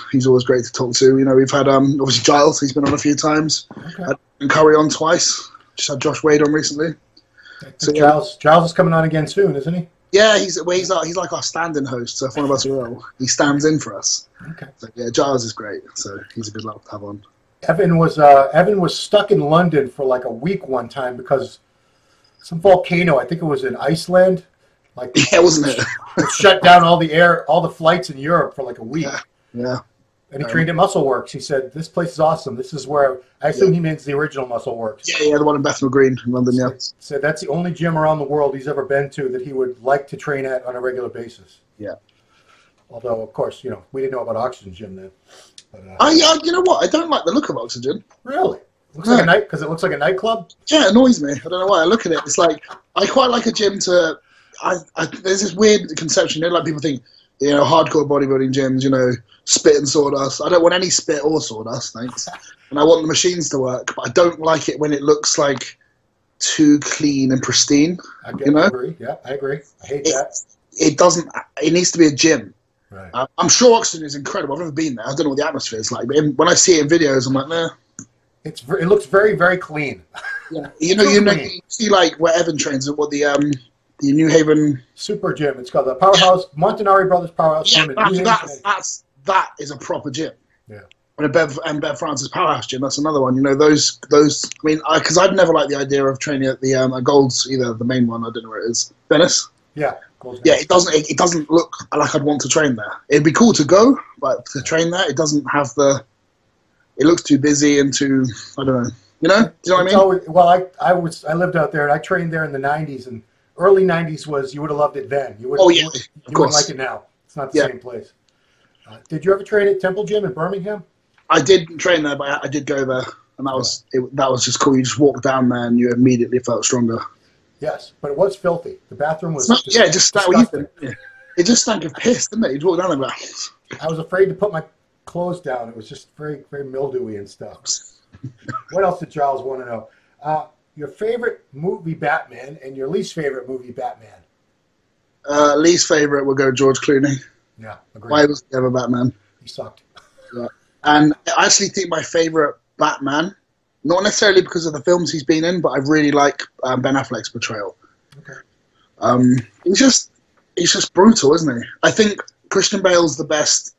great to talk to. You know, we've had obviously Giles. He's been on a few times. Okay. And Curry on twice. Just had Josh Wade on recently. So Giles is coming on again soon, isn't he? Yeah, he's like our stand-in host. So if one of us are ill, he stands in for us. Okay. So yeah, Giles is great. So he's a good lad to have on. Evan was stuck in London for like a week one time because some volcano, I think it was in Iceland, Yeah, wasn't it? it shut down all the flights in Europe for like a week. Yeah. And he trained at Muscle Works. He said, "This place is awesome. This is where I assume he means the original Muscle Works." Yeah, the one in Bethnal Green in London. Yeah. So that's the only gym around the world he's ever been to that he would like to train at on a regular basis. Yeah. Although, of course, we didn't know about Oxygen Gym then. But, you know what? I don't like the look of Oxygen. Really? Looks like a night because it looks like a nightclub. Yeah, it annoys me. I don't know why. I look at it. It's like I quite like a gym to. There's this weird conception. Like people think, hardcore bodybuilding gyms, spit and sawdust. I don't want any spit or sawdust, thanks. And I want the machines to work, but I don't like it when it looks like too clean and pristine. I agree. Yeah, I agree. I hate that. It doesn't. It needs to be a gym. Right. I'm sure Oxygen is incredible. I've never been there. I don't know what the atmosphere is like. But when I see it in videos, I'm like, nah. It looks very, very clean. Yeah. You see like where Evan trains at what the New Haven Super Gym. It's called the Powerhouse Montanari Brothers Powerhouse Yeah, Gym. that is a proper gym. Yeah. And Bev Francis Powerhouse Gym. That's another one. Those. I mean, because I've never liked the idea of training at the Gold's, either the main one. I don't know where it is. Venice. Yeah. Yeah. It doesn't look like I'd want to train there. It'd be cool to go, but to train there, it doesn't have the. It looks too busy and too. I don't know. Do you know what I mean? Well, I lived out there and I trained there in the '90s, and early '90s was, you would have loved it then. You wouldn't like it now. It's not the same place. Did you ever train at Temple Gym in Birmingham? I did train there, but I did go there, and that was just cool. You just walked down there, and you immediately felt stronger. Yes, but it was filthy. The bathroom was it just stank. It just stank of piss, didn't it? You'd walk down there. I was afraid to put my clothes down. It was just very, very mildewy and stuff. What else did Giles want to know? Your favorite movie Batman and your least favorite movie Batman? Least favorite will go George Clooney. Yeah, agreed. Why was he ever Batman? He sucked. Yeah. And I actually think my favorite Batman, not necessarily because of the films he's been in, but I really like Ben Affleck's portrayal. Okay. He's just brutal, isn't he? I think Christian Bale's the best.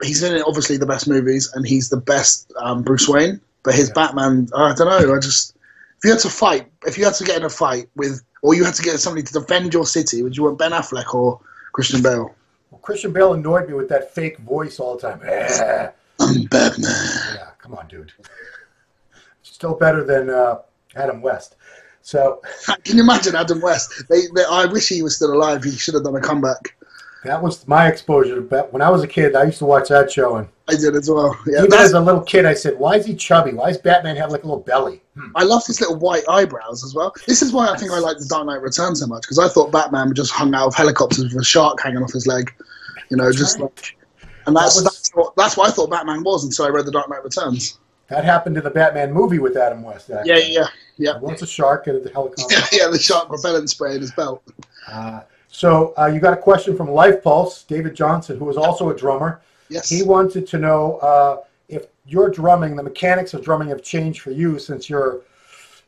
He's in obviously the best movies, and he's the best Bruce Wayne. But his Batman, I don't know. If you had to get in a fight with, or you had to get somebody to defend your city, would you want Ben Affleck or Christian Bale? Well, Christian Bale annoyed me with that fake voice all the time. I'm Batman. Yeah, come on, dude. Still better than Adam West. So, can you imagine Adam West? I wish he was still alive. He should have done a comeback. That was my exposure to Bet. When I was a kid, I used to watch that show, and I did as well. Yeah, even as a little kid, I said, "Why is he chubby? Why does Batman have like a little belly?" I love his little white eyebrows as well. This is why I think I like The Dark Knight Returns so much, because I thought Batman just hung out of helicopters with a shark hanging off his leg. Like. And that's what I thought Batman was until I read The Dark Knight Returns. That happened in the Batman movie with Adam West. Actually. Yeah. Once a shark and a helicopter. Yeah, the shark repellent spray in his belt. So you got a question from Life Pulse, David Johnson, who is also a drummer. Yes. He wanted to know if your drumming, the mechanics of drumming have changed for you since you're,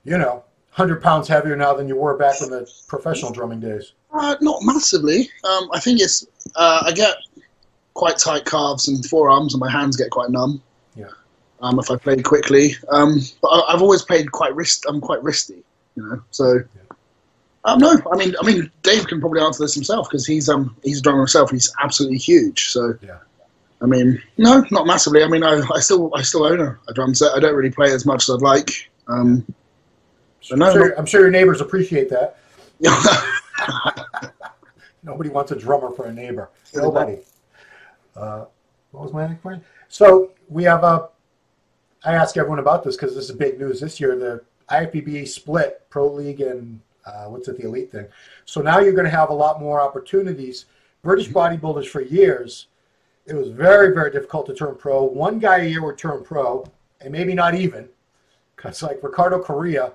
100 pounds heavier now than you were back in the professional drumming days. Not massively. I think it's I get quite tight calves and forearms, and my hands get quite numb. Yeah. If I play quickly, but I've always played quite I'm quite wristy, So, no, I mean, Dave can probably answer this himself because he's a drummer himself. He's absolutely huge. So, yeah. I mean, no, not massively. I mean, I still own a drum set. I don't really play as much as I'd like. I'm sure your neighbors appreciate that. Nobody wants a drummer for a neighbor. Nobody. What was my next point? So we have I ask everyone about this because this is big news this year. The IFBB split Pro League and the Elite thing. So now you're going to have a lot more opportunities. British bodybuilders for years, it was very, very difficult to turn pro. One guy a year would turn pro, and maybe not even, because like Ricardo Correa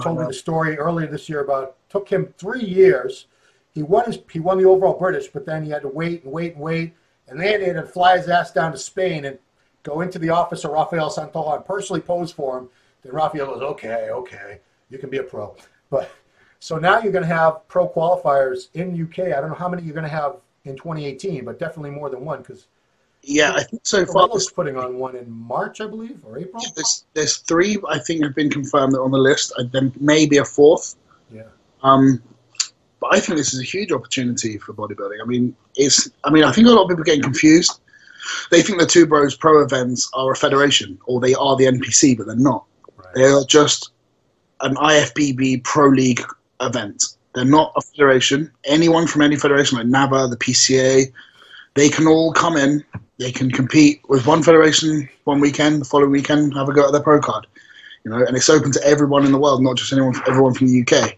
told me the story earlier this year about took him 3 years. He won the overall British, but then he had to wait, and then he had to fly his ass down to Spain and go into the office of Rafael Sandoe and personally pose for him. Then Rafael goes, okay, you can be a pro. But so now you're going to have pro qualifiers in UK. I don't know how many you're going to have in 2018, but definitely more than one because. Yeah, I think so far. We're putting on one in March, I believe, or April. Yeah, there's 3 I think have been confirmed on the list. Then maybe a 4th. Yeah. But I think this is a huge opportunity for bodybuilding. I think a lot of people are getting confused. They think the Two Bros Pro events are a federation, or they are the NPC, but they're not. Right. They are just an IFBB Pro League event. They're not a federation. Anyone from any federation, like NABA, the PCA, they can all come in. They can compete with one federation one weekend, the following weekend have a go at their pro card, and it's open to everyone in the world, not just everyone from the UK.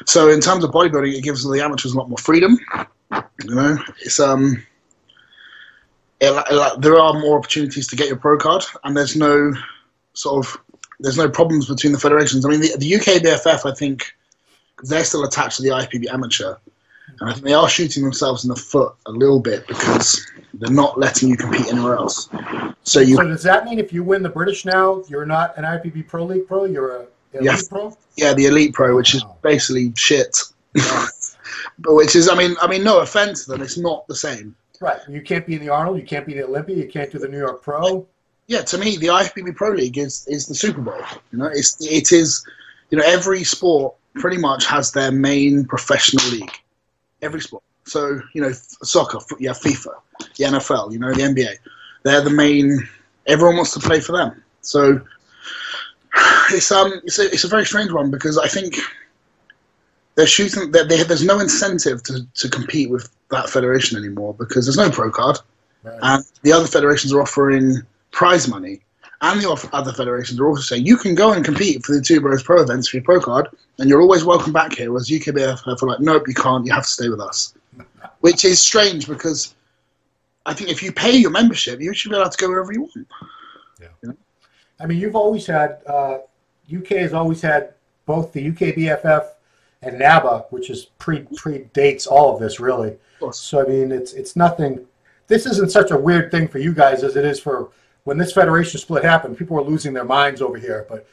So in terms of bodybuilding, it gives the amateurs a lot more freedom. It's there are more opportunities to get your pro card, and there's no problems between the federations. I mean, the UK BFF, I think, they're still attached to the IFBB Amateur. And I think they are shooting themselves in the foot a little bit because they're not letting you compete anywhere else. So does that mean if you win the British now, you're not an IFBB Pro League pro? You're an Elite Pro? Yeah, the Elite Pro, which is basically shit. But which is, I mean, no offense to them, it's not the same. Right. You can't be in the Arnold. You can't be the Olympia. You can't do the New York Pro. Yeah, to me, the IFBB Pro League is the Super Bowl. It is. Every sport pretty much has their main professional league. Every sport. So, soccer, you have FIFA, the NFL, the NBA. They're the main. Everyone wants to play for them. So it's a very strange one because I think they're shooting. There's no incentive to compete with that federation anymore because there's no pro card, right. And the other federations are offering prize money. And the other federations are also saying you can go and compete for the Two Bros Pro events for your pro card, and you're always welcome back here. Whereas UKBFF are like, nope, you can't. You have to stay with us, which is strange because I think if you pay your membership, you should be allowed to go wherever you want. Yeah. I mean, you've always had UK has always had both the UKBFF and NABA, which is predates all of this really. So I mean, it's nothing. This isn't such a weird thing for you guys as it is for. When this federation split happened, people were losing their minds over here. But,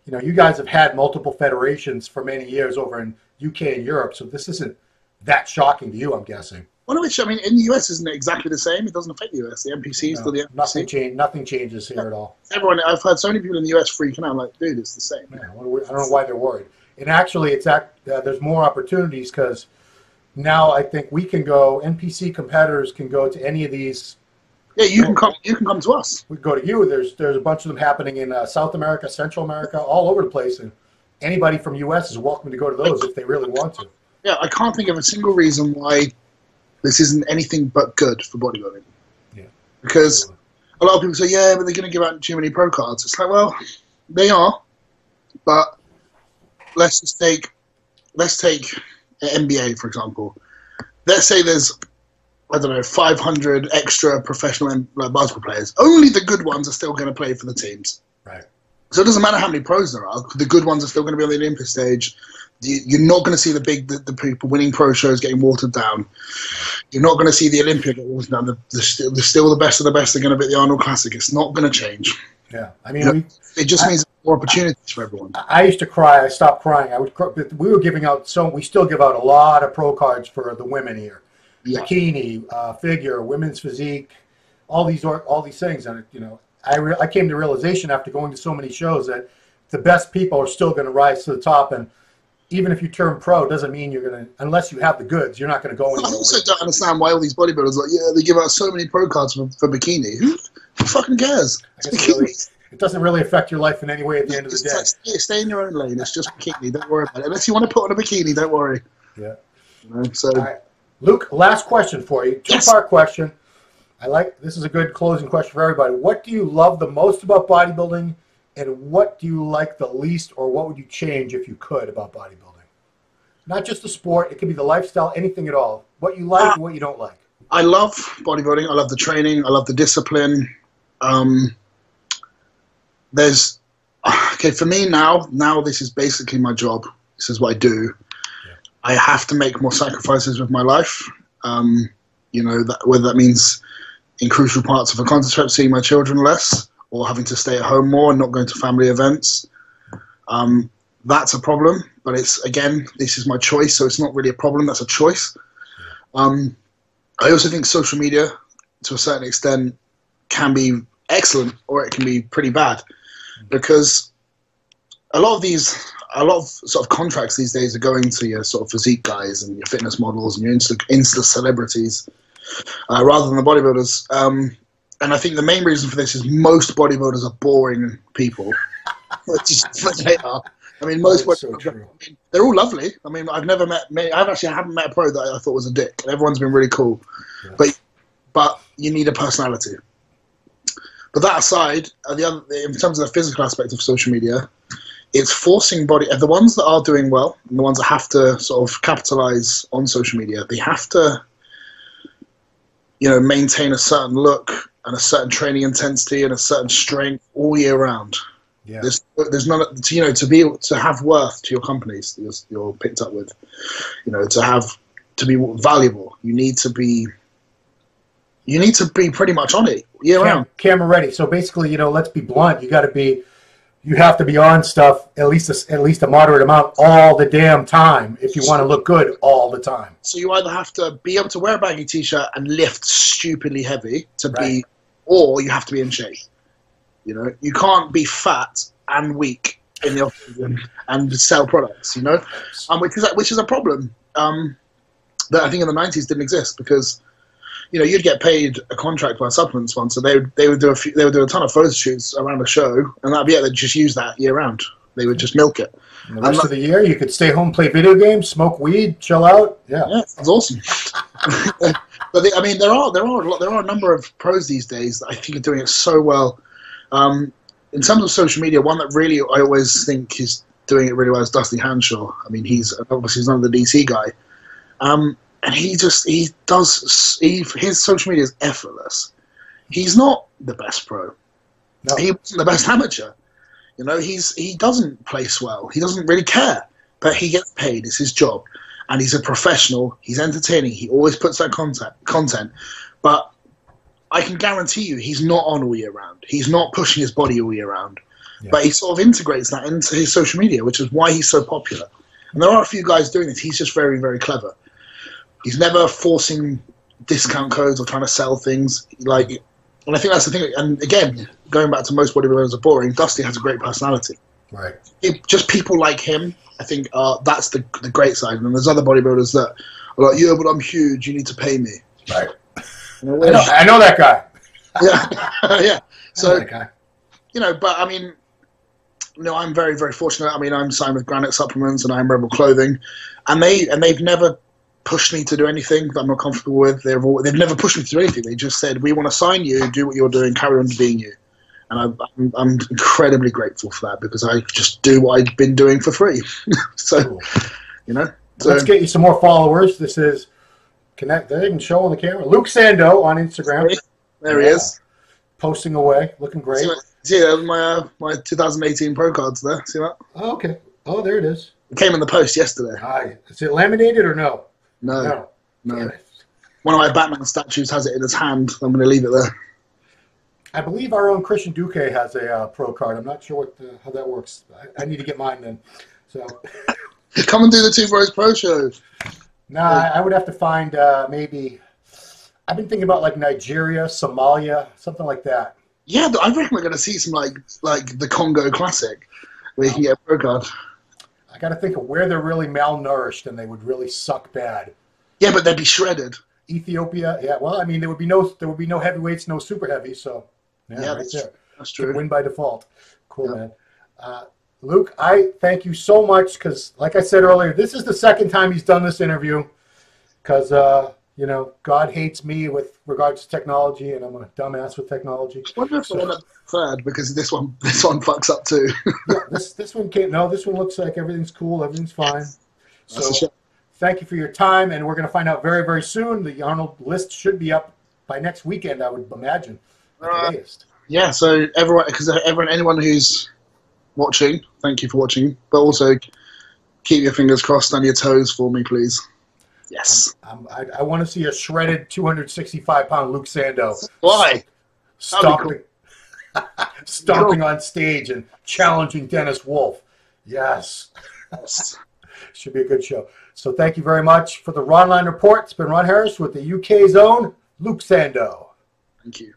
you guys have had multiple federations for many years over in UK and Europe. So this isn't that shocking to you, I'm guessing. One of which, I mean, in the US, isn't it exactly the same? It doesn't affect the US. The NPC is still the NPC. Nothing changes here at all. I've heard so many people in the US freaking out. I'm like, dude, it's the same. Yeah, I don't know why they're worried. And actually, there's more opportunities because now I think we can go, NPC competitors can go to any of these. Yeah, you can come to us. We go to you. There's a bunch of them happening in South America, Central America, all over the place, and anybody from US is welcome to go to those if they really want to. Yeah, I can't think of a single reason why this isn't anything but good for bodybuilding. Yeah, because a lot of people say, yeah, but they're going to give out too many pro cards. It's like, well, they are, but let's take NBA for example. Let's say there's I don't know, 500 extra professional basketball players. Only the good ones are still going to play for the teams. Right. So it doesn't matter how many pros there are. The good ones are still going to be on the Olympic stage. You're not going to see the people winning pro shows getting watered down. You're not going to see the Olympia get watered down. Still the best of the best are going to be at the Arnold Classic. It's not going to change. Yeah, I mean, it just means more opportunities for everyone. I used to cry. I stopped crying. We were giving out we still give out a lot of pro cards for the women here. Yeah. Bikini, figure, women's physique, all these things. And I came to realization after going to so many shows that the best people are still going to rise to the top. And even if you turn pro, doesn't mean you're going to, unless you have the goods, you're not going to go anywhere. I also don't understand why all these bodybuilders they give out so many pro cards for bikini. Who fucking cares? It doesn't really affect your life in any way at the end of the day. Stay in your own lane. It's just bikini. Don't worry about it. Unless you want to put on a bikini, don't worry. Yeah. So. All right. Luke, last question for you. Two-part question. This is a good closing question for everybody. What do you love the most about bodybuilding, and what do you like the least, or what would you change if you could about bodybuilding? Not just the sport. It could be the lifestyle, anything at all. What you like and what you don't like. I love bodybuilding. I love the training. I love the discipline. For me now this is basically my job. This is what I do. I have to make more sacrifices with my life. Whether that means in crucial parts of a contest, seeing my children less, or having to stay at home more and not going to family events. That's a problem, but this is my choice, so it's not really a problem. That's a choice. I also think social media, to a certain extent, can be excellent, or it can be pretty bad, because a lot of sort of contracts these days are going to your sort of physique guys and your fitness models and your Insta celebrities, rather than the bodybuilders. And I think the main reason for this is most bodybuilders are boring people. They are. I mean, most bodybuilders, they're all lovely. I mean, I haven't met a pro that I thought was a dick. Everyone's been really cool. Yeah. But you need a personality. But that aside, in terms of the physical aspect of social media, it's forcing the ones that are doing well, and the ones that have to sort of capitalize on social media, they have to, maintain a certain look and a certain training intensity and a certain strength all year round. Yeah. There's none, to be able to have worth to your companies that you're picked up with, to be valuable, you need to be pretty much on it year round. Camera ready. So basically, let's be blunt. You have to be on stuff at least a moderate amount all the damn time if you want to look good all the time. So you either have to be able to wear a baggy t-shirt and lift stupidly heavy or you have to be in shape. You can't be fat and weak in the office and sell products. Which is a problem that I think in the 90s didn't exist, because you'd get paid a contract by a supplement sponsor. They would do a ton of photo shoots around a show, and that'd be it. They'd just use that year round. They would just milk it. And the rest of the year, you could stay home, play video games, smoke weed, chill out. Yeah, that's awesome. But there are a number of pros these days that I think are doing it so well. In terms of social media, one that really I always think is doing it really well is Dusty Hanshaw. I mean, he's another DC guy. And his social media is effortless. He's not the best pro. No. He wasn't the best amateur. He doesn't place well. He doesn't really care. But he gets paid. It's his job. And he's a professional. He's entertaining. He always puts that content. But I can guarantee you he's not on all year round. He's not pushing his body all year round. Yeah. But he sort of integrates that into his social media, which is why he's so popular. And there are a few guys doing this. He's just very, very clever. He's never forcing discount codes or trying to sell things. And I think that's the thing. And again, going back to most bodybuilders are boring, Dusty has a great personality. Right. Just people like him, I think, that's the great side. And there's other bodybuilders that are like, yeah, but I'm huge. You need to pay me. Right. I know that guy. Yeah. Yeah. So, that guy. But I mean, I'm very, very fortunate. I mean, I'm signed with Granite Supplements and I'm Rebel Clothing, and they've never pushed me to do anything that I'm not comfortable with. They've never pushed me to do anything. They just said, we want to sign you, do what you're doing, carry on being you. And I'm incredibly grateful for that, because I just do what I've been doing for free. So, cool. So let's get you some more followers. This is Connect. They can show on the camera. Luke Sandoe on Instagram. There he is. Posting away, looking great. See, that was my 2018 pro cards there. See that? Oh, okay. Oh, there it is. It came in the post yesterday. Is it laminated or no? No. One of my Batman statues has it in his hand. I'm going to leave it there. I believe our own Christian Duque has a pro card. I'm not sure how that works. I need to get mine then. So come and do the Two Bros Pro show. No, I would have to find maybe. I've been thinking about like Nigeria, Somalia, something like that. Yeah, I reckon we're going to see some like the Congo Classic, where you can get a pro card. I got to think of where they're really malnourished and they would really suck bad. Yeah, but they'd be shredded. Ethiopia, yeah. Well, I mean, there would be no heavyweights, no super heavies. So yeah, right there. That's true. Win by default. Cool, man. Luke, I thank you so much because, like I said earlier, this is the second time he's done this interview because, you know, God hates me with regards to technology and I'm a dumbass with technology. I wonder if I went up third because this one fucks up too. Yeah, this one can't. No, this one looks like everything's cool. Everything's fine. So thank you for your time, and we're going to find out very, very soon. The Arnold list should be up by next weekend, I would imagine, at the latest. Yeah, so anyone who's watching, thank you for watching, but also keep your fingers crossed on your toes for me, please. Yes. I want to see a shredded 265-pound Luke Sandoe. Why? Stomping on stage and challenging Dennis Wolf. Yes. Should be a good show. So thank you very much for the Ronline Report. It's been Ron Harris with the UK's own Luke Sandoe. Thank you.